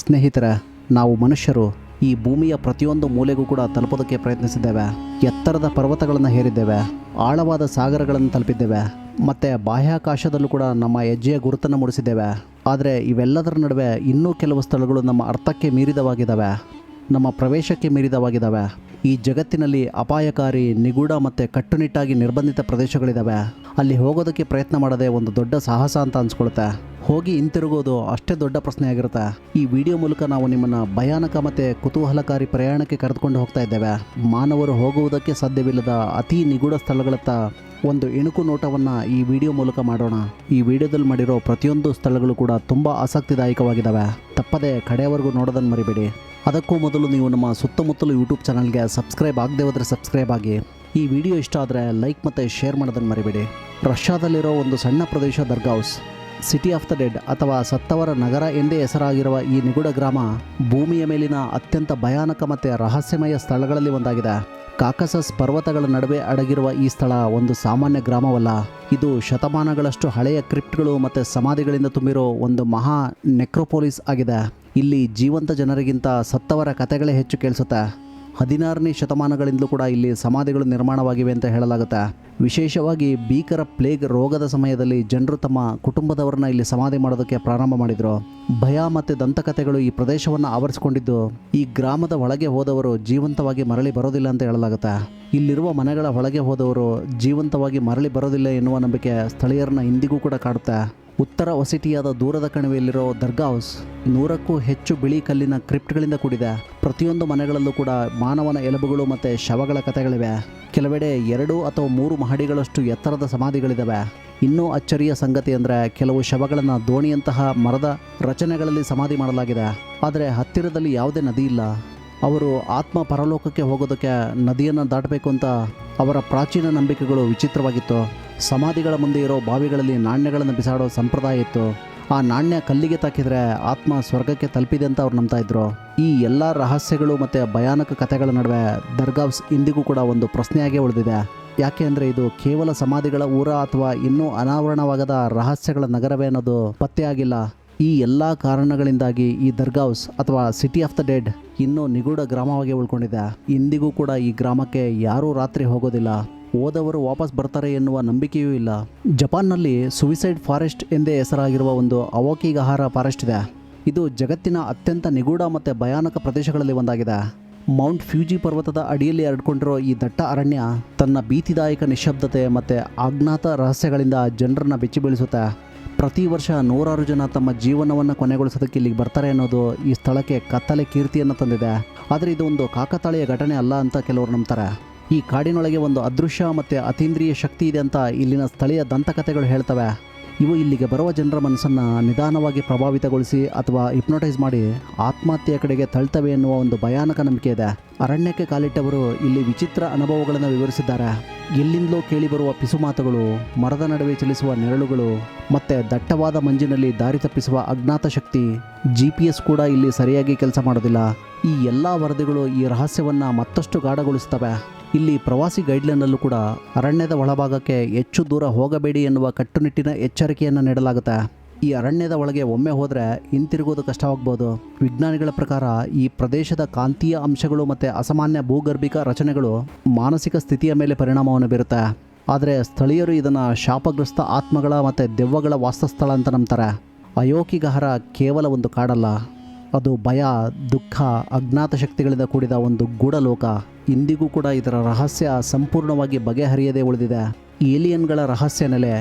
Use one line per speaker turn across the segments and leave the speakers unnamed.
ಸ್ನೇಹಿತರೆ, ನಾವು ಮನುಷ್ಯರು ಈ ಭೂಮಿಯ ಪ್ರತಿಯೊಂದು ಮೂಲೆಗೂ ಕೂಡ ತಲುಪೋದಕ್ಕೆ ಪ್ರಯತ್ನಿಸಿದ್ದೇವೆ. ಎತ್ತರದ ಪರ್ವತಗಳನ್ನು ಹೇರಿದ್ದೇವೆ, ಆಳವಾದ ಸಾಗರಗಳನ್ನು ತಲುಪಿದ್ದೇವೆ, ಮತ್ತು ಬಾಹ್ಯಾಕಾಶದಲ್ಲೂ ಕೂಡ ನಮ್ಮ ಹೆಜ್ಜೆಯ ಗುರುತನ್ನು ಮೂಡಿಸಿದ್ದೇವೆ. ಆದರೆ ಇವೆಲ್ಲದರ ನಡುವೆ ಇನ್ನೂ ಕೆಲವು ಸ್ಥಳಗಳು ನಮ್ಮ ಅರ್ಥಕ್ಕೆ ಮೀರಿದವಾಗಿದ್ದಾವೆ, ನಮ್ಮ ಪ್ರವೇಶಕ್ಕೆ ಮೀರಿದವಾಗಿದ್ದಾವೆ. ಈ ಜಗತ್ತಿನಲ್ಲಿ ಅಪಾಯಕಾರಿ, ನಿಗೂಢ ಮತ್ತು ಕಟ್ಟುನಿಟ್ಟಾಗಿ ನಿರ್ಬಂಧಿತ ಪ್ರದೇಶಗಳಿದ್ದಾವೆ. ಅಲ್ಲಿ ಹೋಗೋದಕ್ಕೆ ಪ್ರಯತ್ನ ಮಾಡೋದೇ ಒಂದು ದೊಡ್ಡ ಸಾಹಸ ಅಂತ ಅನ್ಸ್ಕೊಳುತ್ತೆ. ಹೋಗಿ ಹಿಂತಿರುಗೋದು ಅಷ್ಟೇ ದೊಡ್ಡ ಪ್ರಶ್ನೆ ಆಗಿರುತ್ತೆ. ಈ ವಿಡಿಯೋ ಮೂಲಕ ನಾವು ನಿಮ್ಮನ್ನು ಭಯಾನಕ ಮತ್ತು ಕುತೂಹಲಕಾರಿ ಪ್ರಯಾಣಕ್ಕೆ ಕರೆದುಕೊಂಡು ಹೋಗ್ತಾ ಇದ್ದೇವೆ. ಮಾನವರು ಹೋಗುವುದಕ್ಕೆ ಸಾಧ್ಯವಿಲ್ಲದ ಅತಿ ನಿಗೂಢ ಸ್ಥಳಗಳತ್ತ ಒಂದು ಇಣುಕು ನೋಟವನ್ನು ಈ ವಿಡಿಯೋ ಮೂಲಕ ಮಾಡೋಣ. ಈ ವಿಡಿಯೋದಲ್ಲಿ ಮಾಡಿರೋ ಪ್ರತಿಯೊಂದು ಸ್ಥಳಗಳು ಕೂಡ ತುಂಬ ಆಸಕ್ತಿದಾಯಕವಾಗಿದ್ದಾವೆ. ತಪ್ಪದೆ ಕಡೆಯವರೆಗೂ ನೋಡೋದನ್ನು ಮರಿಬೇಡಿ. ಅದಕ್ಕೂ ಮೊದಲು ನೀವು ನಮ್ಮ ಸುತ್ತಮುತ್ತಲು ಯೂಟ್ಯೂಬ್ ಚಾನಲ್ಗೆ ಸಬ್ಸ್ಕ್ರೈಬ್ ಆಗದೆ ಹೋದರೆ ಸಬ್ಸ್ಕ್ರೈಬ್ ಆಗಿ. ಈ ವಿಡಿಯೋ ಇಷ್ಟ ಆದರೆ ಲೈಕ್ ಮತ್ತು ಶೇರ್ ಮಾಡೋದನ್ನು ಮರಿಬೇಡಿ. ರಷ್ಯಾದಲ್ಲಿರೋ ಒಂದು ಸಣ್ಣ ಪ್ರದೇಶ ದರ್ಗಾವ್ಸ್, ಸಿಟಿ ಆಫ್ ದ ಡೆಡ್ ಅಥವಾ ಸತ್ತವರ ನಗರ ಎಂದೇ ಹೆಸರಾಗಿರುವ ಈ ನಿಗೂಢ ಗ್ರಾಮ ಭೂಮಿಯ ಮೇಲಿನ ಅತ್ಯಂತ ಭಯಾನಕ ಮತ್ತು ರಹಸ್ಯಮಯ ಸ್ಥಳಗಳಲ್ಲಿ ಒಂದಾಗಿದೆ. ಕಾಕಸಸ್ ಪರ್ವತಗಳ ನಡುವೆ ಅಡಗಿರುವ ಈ ಸ್ಥಳ ಒಂದು ಸಾಮಾನ್ಯ ಗ್ರಾಮವಲ್ಲ. ಇದು ಶತಮಾನಗಳಷ್ಟು ಹಳೆಯ ಕ್ರಿಪ್ಟ್ಗಳು ಮತ್ತು ಸಮಾಧಿಗಳಿಂದ ತುಂಬಿರೋ ಒಂದು ಮಹಾ ನೆಕ್ರೋಪೋಲಿಸ್ ಆಗಿದೆ. ಇಲ್ಲಿ ಜೀವಂತ ಜನರಿಗಿಂತ ಸತ್ತವರ ಕಥೆಗಳೇ ಹೆಚ್ಚು ಕೇಳಿಸುತ್ತೆ. 16ನೇ ಶತಮಾನಗಳಿಂದಲೂ ಕೂಡ ಇಲ್ಲಿ ಸಮಾಧಿಗಳು ನಿರ್ಮಾಣವಾಗಿವೆ ಅಂತ ಹೇಳಲಾಗುತ್ತೆ. ವಿಶೇಷವಾಗಿ ಭೀಕರ ಪ್ಲೇಗ್ ರೋಗದ ಸಮಯದಲ್ಲಿ ಜನರು ತಮ್ಮ ಕುಟುಂಬದವರನ್ನ ಇಲ್ಲಿ ಸಮಾಧಿ ಮಾಡೋದಕ್ಕೆ ಪ್ರಾರಂಭ ಮಾಡಿದರು. ಭಯ ಮತ್ತು ದಂತಕಥೆಗಳು ಈ ಪ್ರದೇಶವನ್ನು ಆವರಿಸಿಕೊಂಡಿದ್ದು, ಈ ಗ್ರಾಮದ ಒಳಗೆ ಹೋದವರು ಜೀವಂತವಾಗಿ ಮರಳಿ ಬರೋದಿಲ್ಲ ಅಂತ ಹೇಳಲಾಗುತ್ತೆ. ಇಲ್ಲಿರುವ ಮನೆಗಳ ಒಳಗೆ ಹೋದವರು ಜೀವಂತವಾಗಿ ಮರಳಿ ಬರೋದಿಲ್ಲ ಎನ್ನುವ ನಂಬಿಕೆ ಸ್ಥಳೀಯರನ್ನ ಇಂದಿಗೂ ಕೂಡ ಕಾಡುತ್ತೆ. ಉತ್ತರ ಒಸಿಟಿಯಾದ ದೂರದ ಕಣಿವೆಯಲ್ಲಿರೋ ದರ್ಗಾವ್ಸ್ 100ಕ್ಕೂ ಹೆಚ್ಚು ಬಿಳಿ ಕಲ್ಲಿನ ಕ್ರಿಪ್ಟ್ಗಳಿಂದ ಕೂಡಿದೆ. ಪ್ರತಿಯೊಂದು ಮನೆಗಳಲ್ಲೂ ಕೂಡ ಮಾನವನ ಎಲುಬುಗಳು ಮತ್ತು ಶವಗಳ ಕಥೆಗಳಿವೆ. ಕೆಲವೆಡೆ 2 ಅಥವಾ 3 ಮಹಡಿಗಳಷ್ಟು ಎತ್ತರದ ಸಮಾಧಿಗಳಿದ್ದಾವೆ. ಇನ್ನೂ ಅಚ್ಚರಿಯ ಸಂಗತಿ ಅಂದರೆ ಕೆಲವು ಶವಗಳನ್ನು ದೋಣಿಯಂತಹ ಮರದ ರಚನೆಗಳಲ್ಲಿ ಸಮಾಧಿ ಮಾಡಲಾಗಿದೆ. ಆದರೆ ಹತ್ತಿರದಲ್ಲಿ ಯಾವುದೇ ನದಿ ಇಲ್ಲ. ಅವರು ಆತ್ಮ ಪರಲೋಕಕ್ಕೆ ಹೋಗೋದಕ್ಕೆ ನದಿಯನ್ನು ದಾಟಬೇಕು ಅಂತ ಅವರ ಪ್ರಾಚೀನ ನಂಬಿಕೆಗಳು ವಿಚಿತ್ರವಾಗಿತ್ತು. ಸಮಾಧಿಗಳ ಮುಂದೆ ಇರೋ ಬಾವಿಗಳಲ್ಲಿ ನಾಣ್ಯಗಳನ್ನು ಬಿಸಾಡೋ ಸಂಪ್ರದಾಯ ಇತ್ತು. ಆ ನಾಣ್ಯ ಕಲ್ಲಿಗೆ ತಾಕಿದರೆ ಆತ್ಮ ಸ್ವರ್ಗಕ್ಕೆ ತಲುಪಿದೆ ಅಂತ ಅವ್ರು ನಂಬ್ತಾ ಇದ್ರು. ಈ ಎಲ್ಲ ರಹಸ್ಯಗಳು ಮತ್ತು ಭಯಾನಕ ಕಥೆಗಳ ನಡುವೆ ದರ್ಗಾವ್ಸ್ ಇಂದಿಗೂ ಕೂಡ ಒಂದು ಪ್ರಶ್ನೆಯಾಗೇ ಉಳಿದಿದೆ. ಯಾಕೆ ಅಂದರೆ ಇದು ಕೇವಲ ಸಮಾಧಿಗಳ ಊರ ಅಥವಾ ಇನ್ನೂ ಅನಾವರಣವಾಗದ ರಹಸ್ಯಗಳ ನಗರವೇ ಅನ್ನೋದು ಪತ್ತೆಯಾಗಿಲ್ಲ. ಈ ಎಲ್ಲ ಕಾರಣಗಳಿಂದಾಗಿ ಈ ದರ್ಗಾವ್ಸ್ ಅಥವಾ ಸಿಟಿ ಆಫ್ ದ ಡೆಡ್ ಇನ್ನೂ ನಿಗೂಢ ಗ್ರಾಮವಾಗಿ ಉಳ್ಕೊಂಡಿದೆ. ಇಂದಿಗೂ ಕೂಡ ಈ ಗ್ರಾಮಕ್ಕೆ ಯಾರೂ ರಾತ್ರಿ ಹೋಗೋದಿಲ್ಲ. ಹೋದವರು ವಾಪಸ್ ಬರ್ತಾರೆ ಎನ್ನುವ ನಂಬಿಕೆಯೂ ಇಲ್ಲ. ಜಪಾನ್ನಲ್ಲಿ ಸುಯಿಸೈಡ್ ಫಾರೆಸ್ಟ್ ಎಂದೇ ಹೆಸರಾಗಿರುವ ಒಂದು ಅವೋಕಿಗಹಾರ ಫಾರೆಸ್ಟ್ ಇದೆ. ಇದು ಜಗತ್ತಿನ ಅತ್ಯಂತ ನಿಗೂಢ ಮತ್ತು ಭಯಾನಕ ಪ್ರದೇಶಗಳಲ್ಲಿ ಒಂದಾಗಿದೆ. ಮೌಂಟ್ ಫ್ಯೂಜಿ ಪರ್ವತದ ಅಡಿಯಲ್ಲಿ ಹರಡಿಕೊಂಡಿರೋ ಈ ದಟ್ಟ ಅರಣ್ಯ ತನ್ನ ಭೀತಿದಾಯಕ ನಿಶ್ಶಬ್ದತೆ ಮತ್ತು ಅಜ್ಞಾತ ರಹಸ್ಯಗಳಿಂದ ಜನರನ್ನು ಬೆಚ್ಚಿ ಬೀಳಿಸುತ್ತೆ. ಪ್ರತಿ ವರ್ಷ 100 ಜನ ತಮ್ಮ ಜೀವನವನ್ನು ಕೊನೆಗೊಳಿಸೋದಕ್ಕೆ ಇಲ್ಲಿಗೆ ಬರ್ತಾರೆ ಅನ್ನೋದು ಈ ಸ್ಥಳಕ್ಕೆ ಕತ್ತಲೆ ಕೀರ್ತಿಯನ್ನು ತಂದಿದೆ. ಆದರೆ ಇದು ಒಂದು ಕಾಕತಾಳೀಯ ಘಟನೆ ಅಲ್ಲ ಅಂತ ಕೆಲವರು ನಂಬ್ತಾರೆ. ಈ ಕಾಡಿನೊಳಗೆ ಒಂದು ಅದೃಶ್ಯ ಮತ್ತು ಅತೀಂದ್ರಿಯ ಶಕ್ತಿ ಇದೆ ಅಂತ ಇಲ್ಲಿನ ಸ್ಥಳೀಯ ದಂತಕಥೆಗಳು ಹೇಳ್ತವೆ. ಇವು ಇಲ್ಲಿಗೆ ಬರುವ ಜನರ ಮನಸ್ಸನ್ನು ನಿಧಾನವಾಗಿ ಪ್ರಭಾವಿತಗೊಳಿಸಿ ಅಥವಾ ಹಿಪ್ನೋಟೈಸ್ ಮಾಡಿ ಆತ್ಮಹತ್ಯೆಯ ಕಡೆಗೆ ತಳ್ತವೆ ಎನ್ನುವ ಒಂದು ಭಯಾನಕ ನಂಬಿಕೆ ಇದೆ. ಅರಣ್ಯಕ್ಕೆ ಕಾಲಿಟ್ಟವರು ಇಲ್ಲಿ ವಿಚಿತ್ರ ಅನುಭವಗಳನ್ನು ವಿವರಿಸಿದ್ದಾರೆ. ಎಲ್ಲಿಂದಲೋ ಕೇಳಿಬರುವ ಪಿಸುಮಾತುಗಳು, ಮರದ ನಡುವೆ ಚಲಿಸುವ ನೆರಳುಗಳು ಮತ್ತು ದಟ್ಟವಾದ ಮಂಜಿನಲ್ಲಿ ದಾರಿ ತಪ್ಪಿಸುವ ಅಜ್ಞಾತ ಶಕ್ತಿ. GPS ಕೂಡ ಇಲ್ಲಿ ಸರಿಯಾಗಿ ಕೆಲಸ ಮಾಡೋದಿಲ್ಲ. ಈ ಎಲ್ಲ ವರದಿಗಳು ಈ ರಹಸ್ಯವನ್ನು ಮತ್ತಷ್ಟು ಗಾಢಗೊಳಿಸುತ್ತವೆ. ಇಲ್ಲಿ ಪ್ರವಾಸಿ ಗೈಡ್ಲೈನಲ್ಲೂ ಕೂಡ ಅರಣ್ಯದ ಒಳಭಾಗಕ್ಕೆ ಹೆಚ್ಚು ದೂರ ಹೋಗಬೇಡಿ ಎನ್ನುವ ಕಟ್ಟುನಿಟ್ಟಿನ ಎಚ್ಚರಿಕೆಯನ್ನು ನೀಡಲಾಗುತ್ತೆ. ಈ ಅರಣ್ಯದ ಒಳಗೆ ಒಮ್ಮೆ ಹೋದರೆ ಹಿಂತಿರುಗೋದು ಕಷ್ಟವಾಗ್ಬೋದು. ವಿಜ್ಞಾನಿಗಳ ಪ್ರಕಾರ ಈ ಪ್ರದೇಶದ ಕಾಂತೀಯ ಅಂಶಗಳು ಮತ್ತು ಅಸಾಮಾನ್ಯ ಭೂಗರ್ಭಿಕ ರಚನೆಗಳು ಮಾನಸಿಕ ಸ್ಥಿತಿಯ ಮೇಲೆ ಪರಿಣಾಮವನ್ನು ಬೀರುತ್ತೆ. ಆದರೆ ಸ್ಥಳೀಯರು ಇದನ್ನು ಶಾಪಗ್ರಸ್ತ ಆತ್ಮಗಳ ಮತ್ತು ದೆವ್ವಗಳ ವಾಸಸ್ಥಳ ಅಂತ ನಂಬ್ತಾರೆ. ಅಯೋಕಿಗಹರ ಕೇವಲ ಒಂದು ಕಾಡಲ್ಲ, ಅದು ಭಯ, ದುಃಖ, ಅಜ್ಞಾತ ಶಕ್ತಿಗಳಿಂದ ಕೂಡಿದ ಒಂದು ಗೂಢಲೋಕ. ಇಂದಿಗೂ ಕೂಡ ಇದರ ರಹಸ್ಯ ಸಂಪೂರ್ಣವಾಗಿ ಬಗೆಹರಿಯದೇ ಉಳಿದಿದೆ. ಏಲಿಯನ್ಗಳ ರಹಸ್ಯ ನೆಲೆ.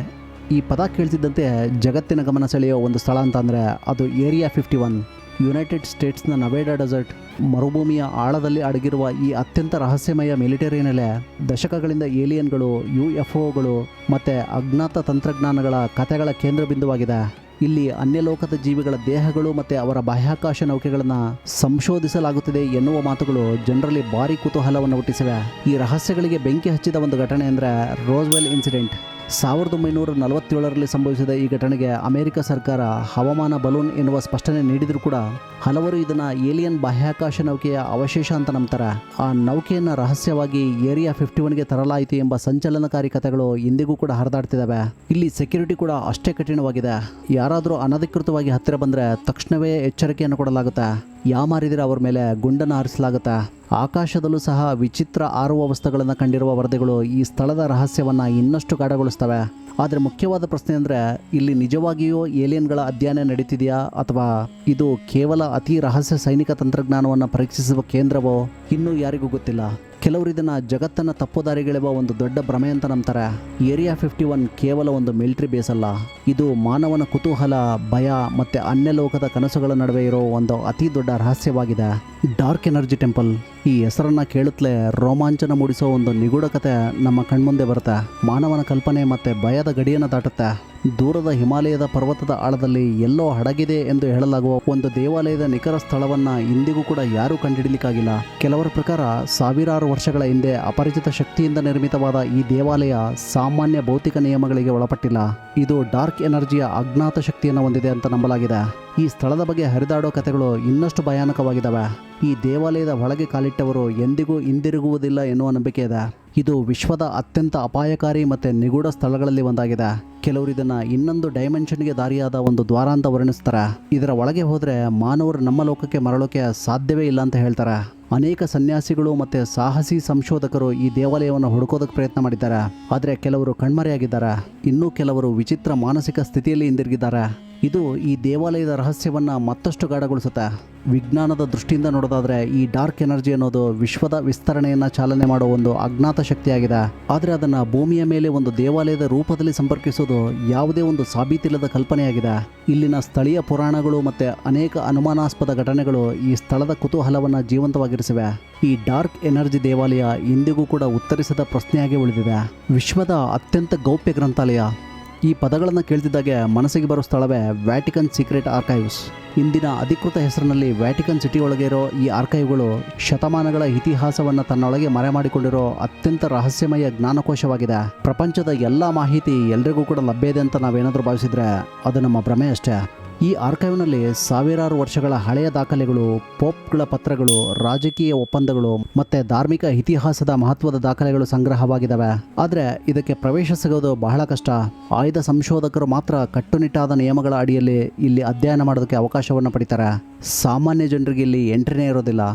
ಈ ಪದ ಕೇಳ್ತಿದ್ದಂತೆ ಜಗತ್ತಿನ ಗಮನ ಸೆಳೆಯೋ ಒಂದು ಸ್ಥಳ ಅಂತಂದರೆ ಅದು ಏರಿಯಾ 51. ಯುನೈಟೆಡ್ ಸ್ಟೇಟ್ಸ್ನ ನವೇಡಾ ಡೆಸರ್ಟ್ ಮರುಭೂಮಿಯ ಆಳದಲ್ಲಿ ಅಡಗಿರುವ ಈ ಅತ್ಯಂತ ರಹಸ್ಯಮಯ ಮಿಲಿಟರಿ ನೆಲೆ ದಶಕಗಳಿಂದ ಏಲಿಯನ್ಗಳು, UFOಗಳು ಮತ್ತು ಅಜ್ಞಾತ ತಂತ್ರಜ್ಞಾನಗಳ ಕಥೆಗಳ ಕೇಂದ್ರ ಬಿಂದುವಾಗಿದೆ. ಇಲ್ಲಿ ಅನ್ಯಲೋಕದ ಜೀವಿಗಳ ದೇಹಗಳು ಮತ್ತು ಅವರ ಬಾಹ್ಯಾಕಾಶ ನೌಕೆಗಳನ್ನು ಸಂಶೋಧಿಸಲಾಗುತ್ತಿದೆ ಎನ್ನುವ ಮಾತುಗಳು ಜನರಲ್ಲಿ ಭಾರಿ ಕುತೂಹಲವನ್ನು ಹುಟ್ಟಿಸಿವೆ. ಈ ರಹಸ್ಯಗಳಿಗೆ ಬೆಂಕಿ ಹಚ್ಚಿದ ಒಂದು ಘಟನೆ ಅಂದರೆ ರೋಸ್ವೆಲ್ ಇನ್ಸಿಡೆಂಟ್. 1947ರಲ್ಲಿ ಸಂಭವಿಸಿದ ಈ ಘಟನೆಗೆ ಅಮೆರಿಕ ಸರ್ಕಾರ ಹವಾಮಾನ ಬಲೂನ್ ಎನ್ನುವ ಸ್ಪಷ್ಟನೆ ನೀಡಿದರೂ ಕೂಡ ಹಲವರು ಇದನ್ನು ಏಲಿಯನ್ ಬಾಹ್ಯಾಕಾಶ ನೌಕೆಯ ಅವಶೇಷ ಅಂತ ನಂಬ್ತಾರೆ. ಆ ನೌಕೆಯನ್ನು ರಹಸ್ಯವಾಗಿ ಏರಿಯಾ 51ಗೆ ತರಲಾಯಿತು ಎಂಬ ಸಂಚಲನಕಾರಿ ಕಥೆಗಳು ಇಂದಿಗೂ ಕೂಡ ಹರಿದಾಡ್ತಿದ್ದಾವೆ. ಇಲ್ಲಿ ಸೆಕ್ಯೂರಿಟಿ ಕೂಡ ಅಷ್ಟೇ ಕಠಿಣವಾಗಿದೆ. ಯಾರಾದರೂ ಅನಧಿಕೃತವಾಗಿ ಹತ್ತಿರ ಬಂದರೆ ತಕ್ಷಣವೇ ಎಚ್ಚರಿಕೆಯನ್ನು ಕೊಡಲಾಗುತ್ತೆ. ಯಾಮಾರಿದರೆ ಅವರ ಮೇಲೆ ಗುಂಡನ್ನು ಹಾರಿಸಲಾಗುತ್ತೆ. ಆಕಾಶದಲ್ಲೂ ಸಹ ವಿಚಿತ್ರ ಆರುವ ವಸ್ತುಗಳನ್ನು ಕಂಡಿರುವ ವರದಿಗಳು ಈ ಸ್ಥಳದ ರಹಸ್ಯವನ್ನು ಇನ್ನಷ್ಟು ಗಾಢಗೊಳಿಸ್ತವೆ. ಆದರೆ ಮುಖ್ಯವಾದ ಪ್ರಶ್ನೆ ಅಂದರೆ, ಇಲ್ಲಿ ನಿಜವಾಗಿಯೂ ಏಲಿಯನ್ಗಳ ಅಧ್ಯಯನ ನಡೀತಿದೆಯಾ ಅಥವಾ ಇದು ಕೇವಲ ಅತಿ ರಹಸ್ಯ ಸೈನಿಕ ತಂತ್ರಜ್ಞಾನವನ್ನು ಪರೀಕ್ಷಿಸುವ ಕೇಂದ್ರವೋ ಇನ್ನೂ ಯಾರಿಗೂ ಗೊತ್ತಿಲ್ಲ. ಕೆಲವರು ಇದನ್ನು ಜಗತ್ತನ್ನು ತಪ್ಪುದಾರಿಗೆಳೆಯುವ ಒಂದು ದೊಡ್ಡ ಭ್ರಮೆ ಅಂತ ನಂಬ್ತಾರೆ. ಏರಿಯಾ 51 ಕೇವಲ ಒಂದು ಮಿಲಿಟರಿ ಬೇಸ್ ಅಲ್ಲ, ಇದು ಮಾನವನ ಕುತೂಹಲ, ಭಯ ಮತ್ತು ಅನ್ಯಲೋಕದ ಕನಸುಗಳ ನಡುವೆ ಇರೋ ಒಂದು ಅತಿ ದೊಡ್ಡ ರಹಸ್ಯವಾಗಿದೆ. ಡಾರ್ಕ್ ಎನರ್ಜಿ ಟೆಂಪಲ್ ಈ ಹೆಸರನ್ನು ಕೇಳುತ್ತಲೇ ರೋಮಾಂಚನ ಮೂಡಿಸೋ ಒಂದು ನಿಗೂಢ ಕತೆ ನಮ್ಮ ಕಣ್ಮುಂದೆ ಬರುತ್ತೆ. ಮಾನವನ ಕಲ್ಪನೆ ಮತ್ತು ಭಯದ ಗಡಿಯನ್ನು ದಾಟುತ್ತೆ. ದೂರದ ಹಿಮಾಲಯದ ಪರ್ವತದ ಆಳದಲ್ಲಿ ಎಲ್ಲೋ ಅಡಗಿದೆ ಎಂದು ಹೇಳಲಾಗುವ ಒಂದು ದೇವಾಲಯದ ನಿಖರ ಸ್ಥಳವನ್ನು ಇಂದಿಗೂ ಕೂಡ ಯಾರೂ ಕಂಡುಹಿಡಲಿಕ್ಕಾಗಿಲ್ಲ. ಕೆಲವರ ಪ್ರಕಾರ ಸಾವಿರಾರು ವರ್ಷಗಳ ಹಿಂದೆ ಅಪರಿಚಿತ ಶಕ್ತಿಯಿಂದ ನಿರ್ಮಿತವಾದ ಈ ದೇವಾಲಯ ಸಾಮಾನ್ಯ ಭೌತಿಕ ನಿಯಮಗಳಿಗೆ ಒಳಪಟ್ಟಿಲ್ಲ. ಇದು ಡಾರ್ಕ್ ಎನರ್ಜಿಯ ಅಜ್ಞಾತ ಶಕ್ತಿಯನ್ನು ಹೊಂದಿದೆ ಅಂತ ನಂಬಲಾಗಿದೆ. ಈ ಸ್ಥಳದ ಬಗ್ಗೆ ಹರಿದಾಡೋ ಕಥೆಗಳು ಇನ್ನಷ್ಟು ಭಯಾನಕವಾಗಿದ್ದಾವೆ. ಈ ದೇವಾಲಯದ ಒಳಗೆ ಕಾಲಿಟ್ಟವರು ಎಂದಿಗೂ ಹಿಂದಿರುಗುವುದಿಲ್ಲ ಎನ್ನುವ ನಂಬಿಕೆ ಇದೆ. ಇದು ವಿಶ್ವದ ಅತ್ಯಂತ ಅಪಾಯಕಾರಿ ಮತ್ತು ನಿಗೂಢ ಸ್ಥಳಗಳಲ್ಲಿ ಒಂದಾಗಿದೆ. ಕೆಲವರು ಇದನ್ನು ಇನ್ನೊಂದು ಡೈಮೆನ್ಷನ್ಗೆ ದಾರಿಯಾದ ಒಂದು ದ್ವಾರ ಅಂತ ವರ್ಣಿಸ್ತಾರೆ. ಇದರ ಒಳಗೆ ಹೋದರೆ ಮಾನವರು ನಮ್ಮ ಲೋಕಕ್ಕೆ ಮರಳೋಕೆ ಸಾಧ್ಯವೇ ಇಲ್ಲ ಅಂತ ಹೇಳ್ತಾರೆ. ಅನೇಕ ಸನ್ಯಾಸಿಗಳು ಮತ್ತು ಸಾಹಸಿ ಸಂಶೋಧಕರು ಈ ದೇವಾಲಯವನ್ನು ಹುಡುಕೋದಕ್ಕೆ ಪ್ರಯತ್ನ ಮಾಡಿದ್ದಾರೆ. ಆದರೆ ಕೆಲವರು ಕಣ್ಮರೆಯಾಗಿದ್ದಾರೆ. ಇನ್ನೂ ಕೆಲವರು ವಿಚಿತ್ರ ಮಾನಸಿಕ ಸ್ಥಿತಿಯಲ್ಲಿ ಹಿಂದಿರುಗಿದ್ದಾರೆ. ಇದು ಈ ದೇವಾಲಯದ ರಹಸ್ಯವನ್ನು ಮತ್ತಷ್ಟು ಗಾಢಗೊಳಿಸುತ್ತೆ. ವಿಜ್ಞಾನದ ದೃಷ್ಟಿಯಿಂದ ನೋಡೋದಾದರೆ ಈ ಡಾರ್ಕ್ ಎನರ್ಜಿ ಅನ್ನೋದು ವಿಶ್ವದ ವಿಸ್ತರಣೆಯನ್ನು ಚಾಲನೆ ಮಾಡೋ ಒಂದು ಅಜ್ಞಾತ ಶಕ್ತಿಯಾಗಿದೆ. ಆದರೆ ಅದನ್ನು ಭೂಮಿಯ ಮೇಲೆ ಒಂದು ದೇವಾಲಯದ ರೂಪದಲ್ಲಿ ಸಂಪರ್ಕಿಸೋದು ಯಾವುದೇ ಒಂದು ಸಾಬೀತಿಲ್ಲದ ಕಲ್ಪನೆಯಾಗಿದೆ. ಇಲ್ಲಿನ ಸ್ಥಳೀಯ ಪುರಾಣಗಳು ಮತ್ತು ಅನೇಕ ಅನುಮಾನಾಸ್ಪದ ಘಟನೆಗಳು ಈ ಸ್ಥಳದ ಕುತೂಹಲವನ್ನು ಜೀವಂತವಾಗಿರಿಸಿವೆ. ಈ ಡಾರ್ಕ್ ಎನರ್ಜಿ ದೇವಾಲಯ ಇಂದಿಗೂ ಕೂಡ ಉತ್ತರಿಸದ ಪ್ರಶ್ನೆಯಾಗಿ ಉಳಿದಿದೆ. ವಿಶ್ವದ ಅತ್ಯಂತ ಗೌಪ್ಯ ಗ್ರಂಥಾಲಯ ಈ ಪದಗಳನ್ನು ಕೇಳ್ತಿದ್ದಾಗೆ ಮನಸ್ಸಿಗೆ ಬರೋ ಸ್ಥಳವೇ ವ್ಯಾಟಿಕನ್ ಸೀಕ್ರೆಟ್ ಆರ್ಕೈವ್ಸ್. ಇಂದಿನ ಅಧಿಕೃತ ಹೆಸರಿನಲ್ಲಿ ವ್ಯಾಟಿಕನ್ ಸಿಟಿ ಒಳಗೆ ಇರೋ ಈ ಆರ್ಕೈವ್ಗಳು ಶತಮಾನಗಳ ಇತಿಹಾಸವನ್ನು ತನ್ನೊಳಗೆ ಮರೆಮಾಡಿಕೊಂಡಿರೋ ಅತ್ಯಂತ ರಹಸ್ಯಮಯ ಜ್ಞಾನಕೋಶವಾಗಿದೆ. ಪ್ರಪಂಚದ ಎಲ್ಲ ಮಾಹಿತಿ ಎಲ್ರಿಗೂ ಕೂಡ ಲಭ್ಯ ಇದೆ ಅಂತ ನಾವೇನಾದರೂ ಭಾವಿಸಿದ್ರೆ ಅದು ನಮ್ಮ ಭ್ರಮೆ ಅಷ್ಟೇ. ಈ ಆರ್ಕೈವ್ನಲ್ಲಿ ಸಾವಿರಾರು ವರ್ಷಗಳ ಹಳೆಯ ದಾಖಲೆಗಳು, ಪೋಪ್ಗಳ ಪತ್ರಗಳು, ರಾಜಕೀಯ ಒಪ್ಪಂದಗಳು ಮತ್ತು ಧಾರ್ಮಿಕ ಇತಿಹಾಸದ ಮಹತ್ವದ ದಾಖಲೆಗಳು ಸಂಗ್ರಹವಾಗಿದ್ದಾವೆ. ಆದರೆ ಇದಕ್ಕೆ ಪ್ರವೇಶ ಸಿಗೋದು ಬಹಳ ಕಷ್ಟ. ಆಯ್ದ ಸಂಶೋಧಕರು ಮಾತ್ರ ಕಟ್ಟುನಿಟ್ಟಾದ ನಿಯಮಗಳ ಅಡಿಯಲ್ಲಿ ಇಲ್ಲಿ ಅಧ್ಯಯನ ಮಾಡೋದಕ್ಕೆ ಅವಕಾಶವನ್ನು ಪಡಿತಾರೆ. ಸಾಮಾನ್ಯ ಜನರಿಗೆ ಇಲ್ಲಿ ಎಂಟ್ರಿನೇ ಇರೋದಿಲ್ಲ.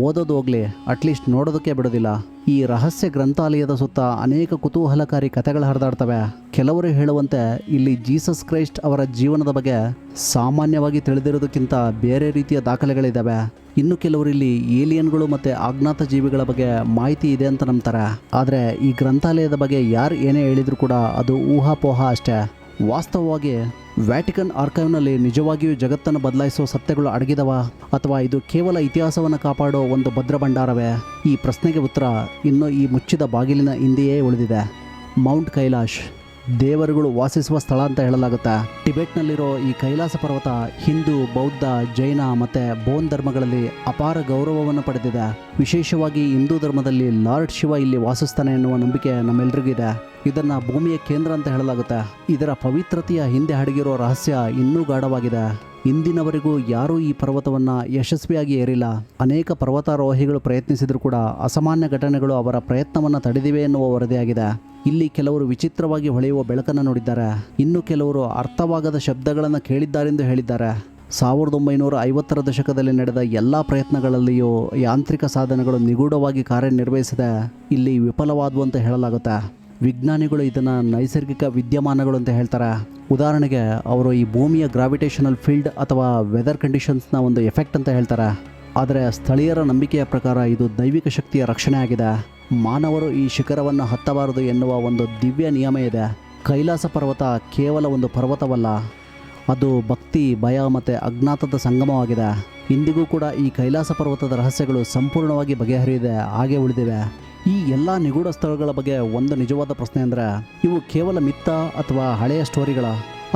ಓದೋದು ಹೋಗಲಿ, ಅಟ್ಲೀಸ್ಟ್ ನೋಡೋದಕ್ಕೆ ಬಿಡೋದಿಲ್ಲ. ಈ ರಹಸ್ಯ ಗ್ರಂಥಾಲಯದ ಸುತ್ತ ಅನೇಕ ಕುತೂಹಲಕಾರಿ ಕಥೆಗಳು ಹರಿದಾಡ್ತವೆ. ಕೆಲವರು ಹೇಳುವಂತೆ ಇಲ್ಲಿ ಜೀಸಸ್ ಕ್ರೈಸ್ಟ್ ಅವರ ಜೀವನದ ಬಗ್ಗೆ ಸಾಮಾನ್ಯವಾಗಿ ತಿಳಿದಿರೋದಕ್ಕಿಂತ ಬೇರೆ ರೀತಿಯ ದಾಖಲೆಗಳಿದ್ದಾವೆ. ಇನ್ನು ಕೆಲವರು ಇಲ್ಲಿ ಏಲಿಯನ್ಗಳು ಮತ್ತು ಅಜ್ಞಾತ ಜೀವಿಗಳ ಬಗ್ಗೆ ಮಾಹಿತಿ ಇದೆ ಅಂತ ನಂಬ್ತಾರೆ. ಆದರೆ ಈ ಗ್ರಂಥಾಲಯದ ಬಗ್ಗೆ ಯಾರು ಏನೇ ಹೇಳಿದರೂ ಕೂಡ ಅದು ಊಹಾಪೋಹ ಅಷ್ಟೇ. ವಾಸ್ತವವಾಗಿ ವ್ಯಾಟಿಕನ್ ಆರ್ಕೈವ್ನಲ್ಲಿ ನಿಜವಾಗಿಯೂ ಜಗತ್ತನ್ನು ಬದಲಾಯಿಸೋ ಸತ್ಯಗಳು ಅಡಗಿದವ ಅಥವಾ ಇದು ಕೇವಲ ಇತಿಹಾಸವನ್ನು ಕಾಪಾಡೋ ಒಂದು ಭದ್ರ ಭಂಡಾರವೇ? ಈ ಪ್ರಶ್ನೆಗೆ ಉತ್ತರ ಇನ್ನೂ ಈ ಮುಚ್ಚಿದ ಬಾಗಿಲಿನ ಹಿಂದೆಯೇ ಉಳಿದಿದೆ. ಮೌಂಟ್ ಕೈಲಾಶ್ ದೇವರುಗಳು ವಾಸಿಸುವ ಸ್ಥಳ ಅಂತ ಹೇಳಲಾಗುತ್ತೆ. ಟಿಬೆಟ್ನಲ್ಲಿರೋ ಈ ಕೈಲಾಸ ಪರ್ವತ ಹಿಂದೂ, ಬೌದ್ಧ, ಜೈನ ಮತ್ತು ಬೋನ್ ಧರ್ಮಗಳಲ್ಲಿ ಅಪಾರ ಗೌರವವನ್ನು ಪಡೆದಿದೆ. ವಿಶೇಷವಾಗಿ ಹಿಂದೂ ಧರ್ಮದಲ್ಲಿ ಲಾರ್ಡ್ ಶಿವ ಇಲ್ಲಿ ವಾಸಿಸ್ತಾನೆ ಎನ್ನುವ ನಂಬಿಕೆ ನಮ್ಮೆಲ್ರಿಗಿದೆ. ಇದನ್ನು ಭೂಮಿಯ ಕೇಂದ್ರ ಅಂತ ಹೇಳಲಾಗುತ್ತೆ. ಇದರ ಪವಿತ್ರತೆಯ ಹಿಂದೆ ಅಡಗಿರೋ ರಹಸ್ಯ ಇನ್ನೂ ಗಾಢವಾಗಿದೆ. ಇಂದಿನವರೆಗೂ ಯಾರೂ ಈ ಪರ್ವತವನ್ನು ಯಶಸ್ವಿಯಾಗಿ ಏರಿಲ್ಲ. ಅನೇಕ ಪರ್ವತಾರೋಹಿಗಳು ಪ್ರಯತ್ನಿಸಿದರೂ ಕೂಡ ಅಸಾಮಾನ್ಯ ಘಟನೆಗಳು ಅವರ ಪ್ರಯತ್ನವನ್ನು ತಡೆದಿವೆ ಎನ್ನುವ ವರದಿಯಾಗಿದೆ. ಇಲ್ಲಿ ಕೆಲವರು ವಿಚಿತ್ರವಾಗಿ ಹೊಳೆಯುವ ಬೆಳಕನ್ನು ನೋಡಿದ್ದಾರೆ. ಇನ್ನು ಕೆಲವರು ಅರ್ಥವಾಗದ ಶಬ್ದಗಳನ್ನು ಕೇಳಿದ್ದಾರೆಂದು ಹೇಳಿದ್ದಾರೆ. 1950ರ ದಶಕದಲ್ಲಿ ನಡೆದ ಎಲ್ಲ ಪ್ರಯತ್ನಗಳಲ್ಲಿಯೂ ಯಾಂತ್ರಿಕ ಸಾಧನಗಳು ನಿಗೂಢವಾಗಿ ಕಾರ್ಯನಿರ್ವಹಿಸದೆ ಇಲ್ಲಿ ವಿಫಲವಾದವು ಅಂತ ಹೇಳಲಾಗುತ್ತೆ. ವಿಜ್ಞಾನಿಗಳು ಇದನ್ನು ನೈಸರ್ಗಿಕ ವಿದ್ಯಮಾನಗಳು ಅಂತ ಹೇಳ್ತಾರೆ. ಉದಾಹರಣೆಗೆ ಅವರು ಈ ಭೂಮಿಯ ಗ್ರಾವಿಟೇಷನಲ್ ಫೀಲ್ಡ್ ಅಥವಾ ವೆದರ್ ಕಂಡೀಷನ್ಸ್ನ ಒಂದು ಎಫೆಕ್ಟ್ ಅಂತ ಹೇಳ್ತಾರೆ. ಆದರೆ ಸ್ಥಳೀಯರ ನಂಬಿಕೆಯ ಪ್ರಕಾರ ಇದು ದೈವಿಕ ಶಕ್ತಿಯ ರಕ್ಷಣೆ ಆಗಿದೆ. ಮಾನವರು ಈ ಶಿಖರವನ್ನು ಹತ್ತಬಾರದು ಎನ್ನುವ ಒಂದು ದಿವ್ಯ ನಿಯಮ ಇದೆ. ಕೈಲಾಸ ಪರ್ವತ ಕೇವಲ ಒಂದು ಪರ್ವತವಲ್ಲ, ಅದು ಭಕ್ತಿ, ಭಯ ಮತ್ತು ಅಜ್ಞಾತದ ಸಂಗಮವಾಗಿದೆ. ಇಂದಿಗೂ ಕೂಡ ಈ ಕೈಲಾಸ ಪರ್ವತದ ರಹಸ್ಯಗಳು ಸಂಪೂರ್ಣವಾಗಿ ಬಗೆಹರಿಯದೆ ಹಾಗೆ ಉಳಿದಿವೆ. ಈ ಎಲ್ಲ ನಿಗೂಢ ಸ್ಥಳಗಳ ಬಗ್ಗೆ ಒಂದು ನಿಜವಾದ ಪ್ರಶ್ನೆ ಅಂದರೆ, ಇವು ಕೇವಲ ಮಿತ್ತ ಅಥವಾ ಹಳೆಯ ಸ್ಟೋರಿಗಳ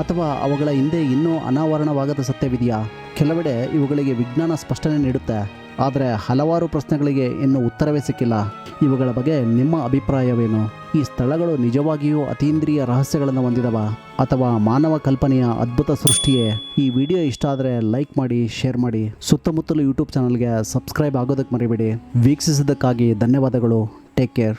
ಅಥವಾ ಅವುಗಳ ಹಿಂದೆ ಇನ್ನೂ ಅನಾವರಣವಾಗದ ಸತ್ಯವಿದೆಯಾ? ಕೆಲವೆಡೆ ಇವುಗಳಿಗೆ ವಿಜ್ಞಾನ ಸ್ಪಷ್ಟನೆ ನೀಡುತ್ತೆ, ಆದರೆ ಹಲವಾರು ಪ್ರಶ್ನೆಗಳಿಗೆ ಇನ್ನೂ ಉತ್ತರವೇ ಸಿಕ್ಕಿಲ್ಲ. ಇವುಗಳ ಬಗ್ಗೆ ನಿಮ್ಮ ಅಭಿಪ್ರಾಯವೇನು? ಈ ಸ್ಥಳಗಳು ನಿಜವಾಗಿಯೂ ಅತೀಂದ್ರಿಯ ರಹಸ್ಯಗಳನ್ನು ಹೊಂದಿದವ ಅಥವಾ ಮಾನವ ಕಲ್ಪನೆಯ ಅದ್ಭುತ ಸೃಷ್ಟಿಯೇ? ಈ ವಿಡಿಯೋ ಇಷ್ಟ ಆದರೆ ಲೈಕ್ ಮಾಡಿ, ಶೇರ್ ಮಾಡಿ. ಸುತ್ತಮುತ್ತಲು ಯೂಟ್ಯೂಬ್ ಚಾನಲ್ಗೆ ಸಬ್ಸ್ಕ್ರೈಬ್ ಆಗೋದಕ್ಕೆ ಮರಿಬೇಡಿ. ವೀಕ್ಷಿಸಿದ್ದಕ್ಕಾಗಿ ಧನ್ಯವಾದಗಳು. Take care.